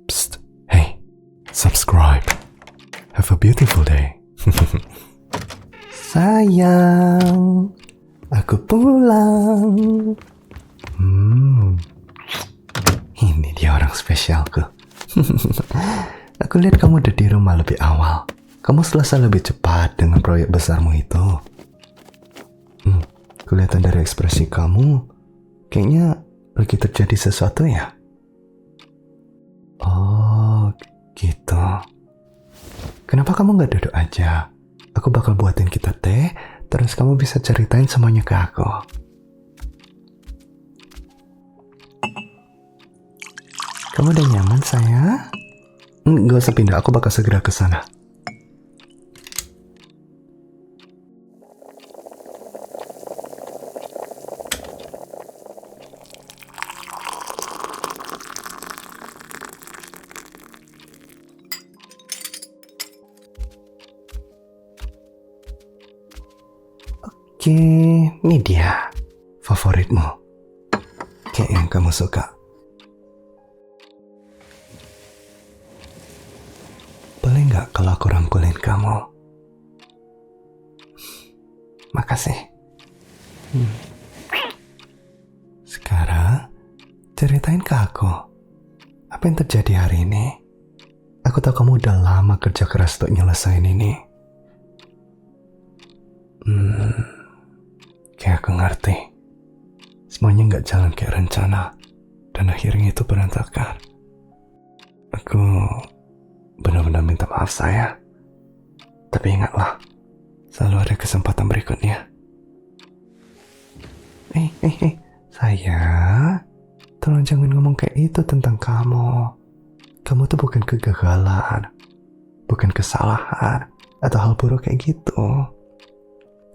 Psst, hey, subscribe. Have a beautiful day. Sayang, aku pulang. Ini dia orang spesialku. Aku lihat kamu udah di rumah lebih awal. Kamu selesai lebih cepat dengan proyek besarmu itu. Kelihatan dari ekspresi kamu, kayaknya lagi terjadi sesuatu ya? Oh, gitu. Kenapa kamu gak duduk aja? Aku bakal buatin kita teh, terus kamu bisa ceritain semuanya ke aku. Kamu udah nyaman, sayang? Gak usah pindah, aku bakal segera ke sana. Oke, ini dia favoritmu. Kayak yang kamu suka. Boleh nggak kalau aku rangkulin kamu? Makasih. Sekarang, ceritain ke aku. Apa yang terjadi hari ini? Aku tahu kamu udah lama kerja keras untuk nyelesain ini. Kayak aku ngerti. Semuanya nggak jalan kayak rencana. Dan akhirnya itu berantakan. Aku benar-benar minta maaf saya. Tapi ingatlah, selalu ada kesempatan berikutnya. Sayang, tolong jangan ngomong kayak itu tentang kamu. Kamu tuh bukan kegagalan, bukan kesalahan, atau hal buruk kayak gitu.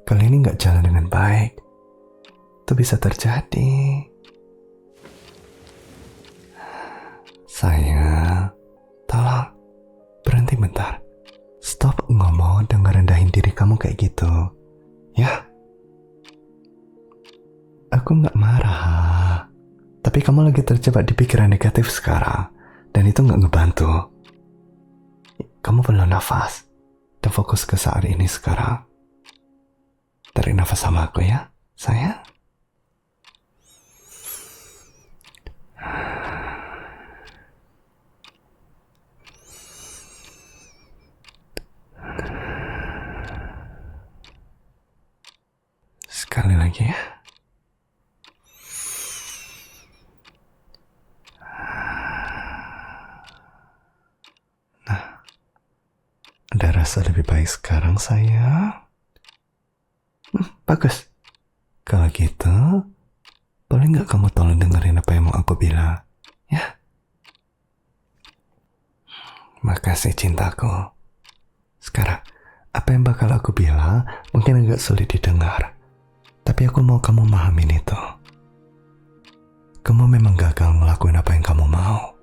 Kali ini gak jalan dengan baik. Itu bisa terjadi. Sayang, tolong berhenti bentar. Stop ngomong dan ngerendahin diri kamu kayak gitu. Ya? Aku gak marah. Tapi kamu lagi terjebak di pikiran negatif sekarang. Dan itu gak ngebantu. Kamu perlu nafas. Dan fokus ke saat ini sekarang. Tarik nafas sama aku ya, sayang. Sekali lagi ya. Nah, ada rasa lebih baik sekarang, sayang. Bagus. Kalau gitu, boleh nggak kamu tolong dengerin apa yang mau aku bilang? Ya. Makasih cintaku. Sekarang, apa yang bakal aku bilang mungkin agak sulit didengar. Tapi aku mau kamu mahamin itu. Kamu memang gagal ngelakuin apa yang kamu mau.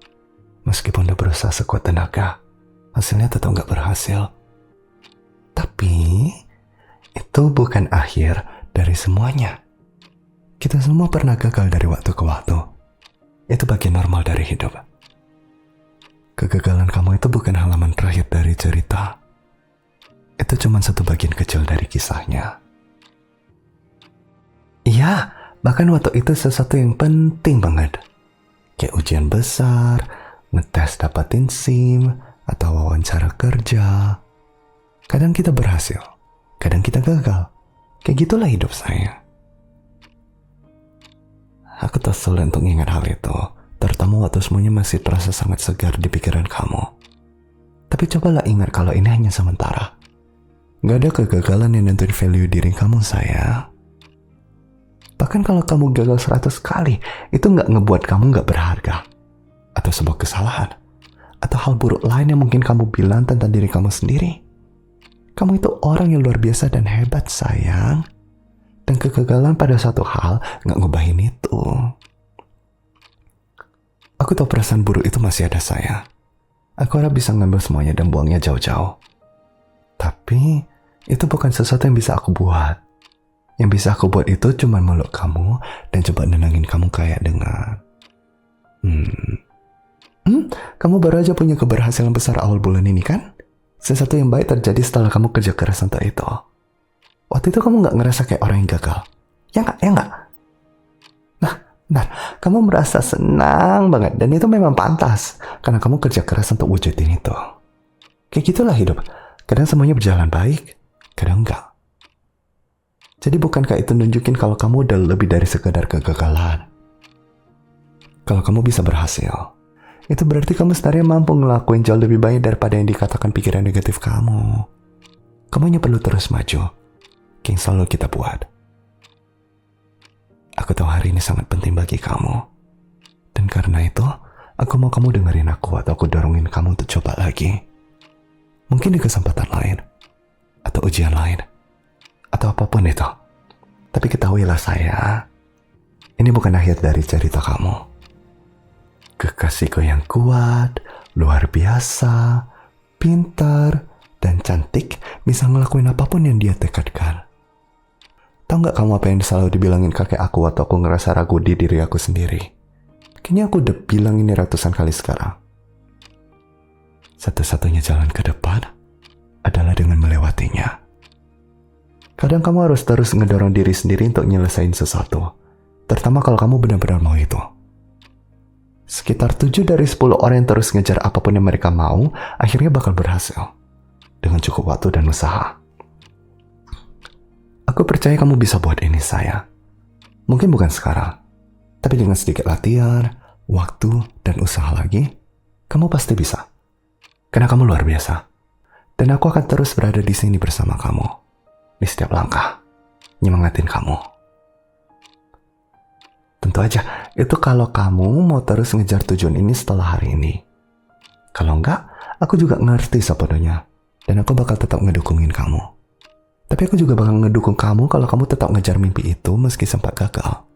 Meskipun udah berusaha sekuat tenaga, hasilnya tetap nggak berhasil. Tapi itu bukan akhir dari semuanya. Kita semua pernah gagal dari waktu ke waktu. Itu bagian normal dari hidup. Kegagalan kamu itu bukan halaman terakhir dari cerita. Itu cuma satu bagian kecil dari kisahnya. Iya, bahkan waktu itu sesuatu yang penting banget. Kayak ujian besar, ngetes dapatin SIM, atau wawancara kerja. Kadang kita berhasil. Kadang kita gagal. Kayak gitulah hidup saya. Aku tak sulit untuk ingat hal itu. Terutama waktu semuanya masih terasa sangat segar di pikiran kamu. Tapi cobalah ingat kalau ini hanya sementara. Gak ada kegagalan yang nentuin value diri kamu, sayang. Bahkan kalau kamu gagal 100 kali, itu gak ngebuat kamu gak berharga. Atau sebuah kesalahan. Atau hal buruk lain yang mungkin kamu bilang tentang diri kamu sendiri. Kamu itu orang yang luar biasa dan hebat, sayang. Dan kegagalan pada satu hal gak ngubahin itu. Aku tahu perasaan buruk itu masih ada, sayang. Aku harap bisa ngambil semuanya dan buangnya jauh-jauh. Tapi itu bukan sesuatu yang bisa aku buat. Yang bisa aku buat itu cuma meluk kamu dan coba nenangin kamu kayak dengan Kamu baru aja punya keberhasilan besar awal bulan ini kan? Sesuatu yang baik terjadi setelah kamu kerja keras untuk itu. Waktu itu kamu nggak ngerasa kayak orang yang gagal. Ya nggak? Ya nggak? Nah, kamu merasa senang banget. Dan itu memang pantas. Karena kamu kerja keras untuk wujudin itu. Kayak gitulah hidup. Kadang semuanya berjalan baik, kadang enggak. Jadi bukankah itu nunjukin kalau kamu udah lebih dari sekedar kegagalan? Kalau kamu bisa berhasil, itu berarti kamu sebenarnya mampu ngelakuin jauh lebih banyak daripada yang dikatakan pikiran negatif kamu. Kamu hanya perlu terus maju. Kayak yang selalu kita buat. Aku tahu hari ini sangat penting bagi kamu. Dan karena itu, aku mau kamu dengerin aku atau aku dorongin kamu untuk coba lagi. Mungkin di kesempatan lain. Atau ujian lain. Atau apapun itu. Tapi ketahuilah saya, ini bukan akhir dari cerita kamu. Kekasihku yang kuat, luar biasa, pintar, dan cantik bisa ngelakuin apapun yang dia tekadkan. Tahu nggak kamu apa yang selalu dibilangin kakek aku waktu aku ngerasa ragu di diri aku sendiri? Kayaknya aku udah bilang ini ratusan kali sekarang. Satu-satunya jalan ke depan adalah dengan melewatinya. Kadang kamu harus terus ngedorong diri sendiri untuk nyelesain sesuatu. Terutama kalau kamu benar-benar mau itu. Sekitar 7 dari 10 orang yang terus ngejar apapun yang mereka mau, akhirnya bakal berhasil. Dengan cukup waktu dan usaha. Aku percaya kamu bisa buat ini, saya. Mungkin bukan sekarang. Tapi dengan sedikit latihan, waktu, dan usaha lagi, kamu pasti bisa. Karena kamu luar biasa. Dan aku akan terus berada di sini bersama kamu. Di setiap langkah. Nyemangatin kamu. Tentu aja, itu kalau kamu mau terus ngejar tujuan ini setelah hari ini. Kalau enggak, aku juga ngerti sepenuhnya. Dan aku bakal tetap ngedukungin kamu. Tapi aku juga bakal ngedukung kamu kalau kamu tetap ngejar mimpi itu meski sempat gagal.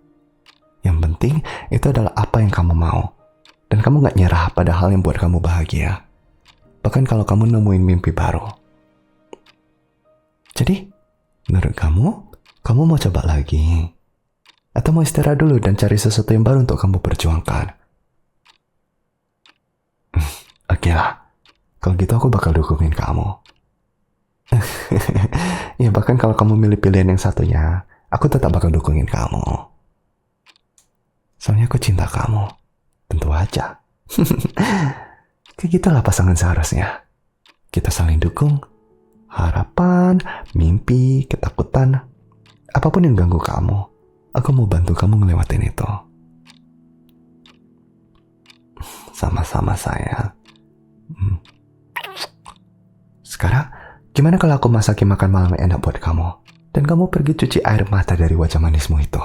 Yang penting, itu adalah apa yang kamu mau. Dan kamu gak nyerah pada hal yang buat kamu bahagia. Bahkan kalau kamu nemuin mimpi baru. Jadi, menurut kamu mau coba lagi? Atau mau istirahat dulu dan cari sesuatu yang baru untuk kamu perjuangkan? Oke lah. Kalau gitu aku bakal dukungin kamu. Ya bahkan kalau kamu milih pilihan yang satunya, aku tetap bakal dukungin kamu. Soalnya aku cinta kamu. Tentu aja. Kayak gitulah pasangan seharusnya. Kita saling dukung. Harapan, mimpi, ketakutan. Apapun yang ganggu kamu, aku mau bantu kamu ngelewatin itu. Sama-sama sayang. Sekarang, gimana kalau aku masakin makan malam yang enak buat kamu? Dan kamu pergi cuci air mata dari wajah manismu itu.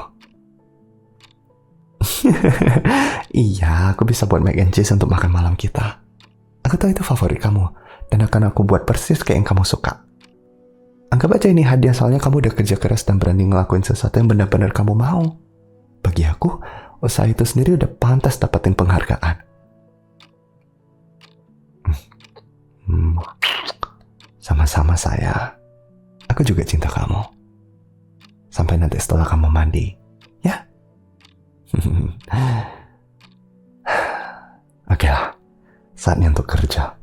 Iya, aku bisa buat mac and cheese untuk makan malam kita. Aku tahu itu favorit kamu. Dan akan aku buat persis kayak yang kamu suka. Anggap aja ini hadiah soalnya kamu udah kerja keras dan berani ngelakuin sesuatu yang benar-benar kamu mau. Bagi aku, usaha itu sendiri udah pantas dapetin penghargaan. Sama-sama saya. Aku juga cinta kamu. Sampai nanti setelah kamu mandi. Ya? Oke lah. Saatnya untuk kerja.